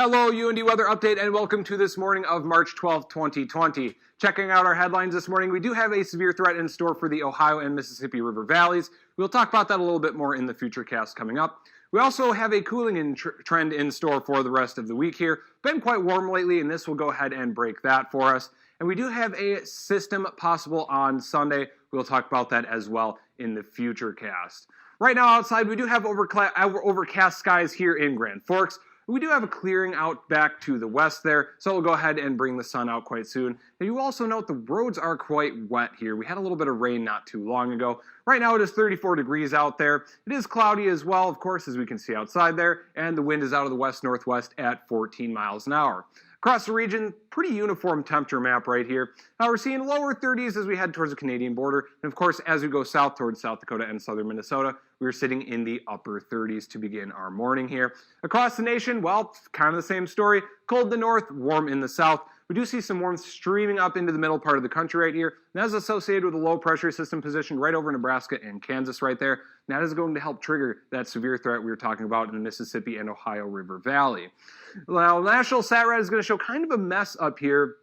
Hello, UND Weather Update, and welcome to this morning of March 12, 2020. Checking out our headlines this morning, we do have a severe threat in store for the Ohio and Mississippi River valleys. We'll talk about that a little bit more in the futurecast coming up. We also have a cooling trend in store for the rest of the week here. Been quite warm lately, and this will go ahead and break that for us. And we do have a system possible on Sunday. We'll talk about that as well in the futurecast. Right now outside, we do have overcast skies here in Grand Forks. We do have a clearing out back to the west there, so we'll go ahead and bring the sun out quite soon. And you also note the roads are quite wet here. We had a little bit of rain not too long ago. Right now it is 34 degrees out there. It is cloudy as well, of course, as we can see outside there, and the wind is out of the west-northwest at 14 miles an hour. Across the region, pretty uniform temperature map right here. Now we're seeing lower 30s as we head towards the Canadian border. And of course, as we go south towards South Dakota and southern Minnesota, we're sitting in the upper 30s to begin our morning here. Across the nation, well, kind of the same story. Cold in the north, warm in the south. We do see some warmth streaming up into the middle part of the country right here. And that is associated with a low pressure system positioned right over Nebraska and Kansas right there. And that is going to help trigger that severe threat we were talking about in the Mississippi and Ohio River Valley. Now, National SATRAD is going to show kind of a mess up here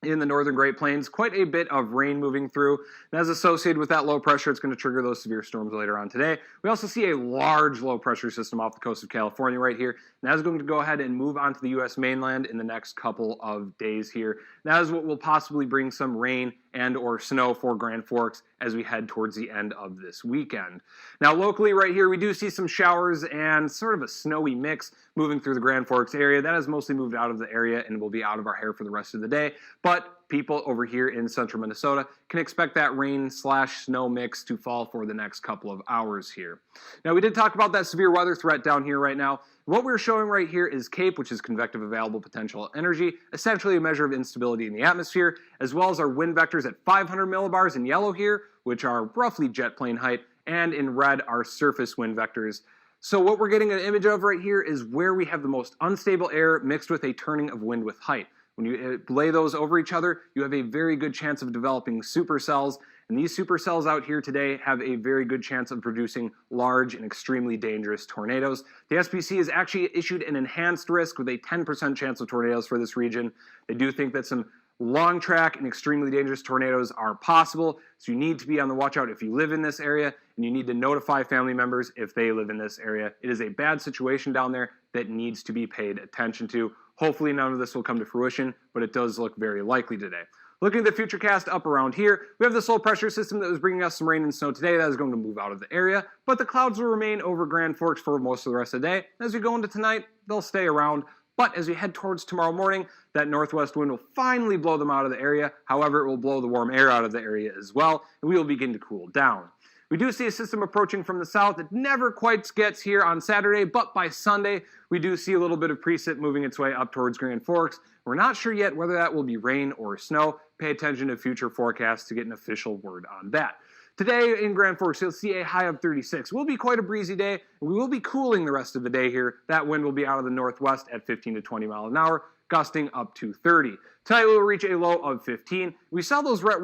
in the northern Great Plains, quite a bit of rain moving through. And as associated with that low pressure, it's going to trigger those severe storms later on today. We also see a large low pressure system off the coast of California right here. And that is going to go ahead and move onto the U.S. mainland in the next couple of days here. And that is what will possibly bring some rain and or snow for Grand Forks as we head towards the end of this weekend. Now locally right here, we do see some showers and sort of a snowy mix moving through the Grand Forks area. That has mostly moved out of the area and will be out of our hair for the rest of the day. But people over here in central Minnesota can expect that rain/snow mix to fall for the next couple of hours here. Now we did talk about that severe weather threat down here right now. What we're showing right here is CAPE, which is convective available potential energy, essentially a measure of instability in the atmosphere, as well as our wind vectors at 500 millibars in yellow here, which are roughly jet plane height, and in red are surface wind vectors. So what we're getting an image of right here is where we have the most unstable air mixed with a turning of wind with height. When you lay those over each other, you have a very good chance of developing supercells, and these supercells out here today have a very good chance of producing large and extremely dangerous tornadoes. The SPC has actually issued an enhanced risk with a 10% chance of tornadoes for this region. They do think that some long track and extremely dangerous tornadoes are possible, so you need to be on the watch out if you live in this area, and you need to notify family members if they live in this area. It is a bad situation down there that needs to be paid attention to. Hopefully none of this will come to fruition, but it does look very likely today. Looking at the futurecast up around here, we have this low pressure system that was bringing us some rain and snow today. That is going to move out of the area, but the clouds will remain over Grand Forks for most of the rest of the day. As we go into tonight, they'll stay around. But as we head towards tomorrow morning, that northwest wind will finally blow them out of the area. However, it will blow the warm air out of the area as well, and we will begin to cool down. We do see a system approaching from the south. It never quite gets here on Saturday, but by Sunday, we do see a little bit of precip moving its way up towards Grand Forks. We're not sure yet whether that will be rain or snow. Pay attention to future forecasts to get an official word on that. Today in Grand Forks, you'll see a high of 36. It will be quite a breezy day, and we will be cooling the rest of the day here. That wind will be out of the northwest at 15 to 20 miles an hour, gusting up to 30. Tonight we will reach a low of 15. We saw those wet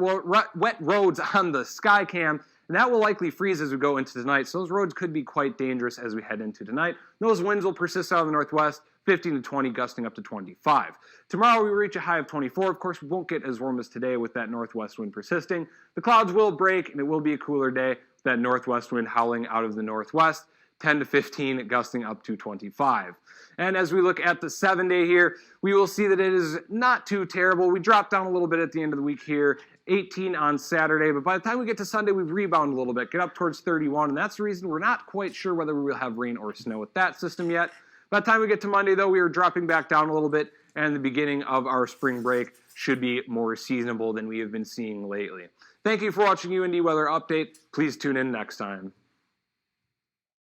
roads on the sky cam, and that will likely freeze as we go into tonight, so those roads could be quite dangerous as we head into tonight. Those winds will persist out of the northwest, 15 to 20, gusting up to 25. Tomorrow we reach a high of 24. Of course, we won't get as warm as today with that northwest wind persisting. The clouds will break, and it will be a cooler day with that northwest wind howling out of the northwest, 10 to 15, gusting up to 25. And as we look at the 7-day here, we will see that it is not too terrible. We dropped down a little bit at the end of the week here, 18 on Saturday, but by the time we get to Sunday, we rebound a little bit, get up towards 31, and that's the reason we're not quite sure whether we will have rain or snow with that system yet. By the time we get to Monday, though, we are dropping back down a little bit, and the beginning of our spring break should be more seasonable than we have been seeing lately. Thank you for watching UND Weather Update. Please tune in next time.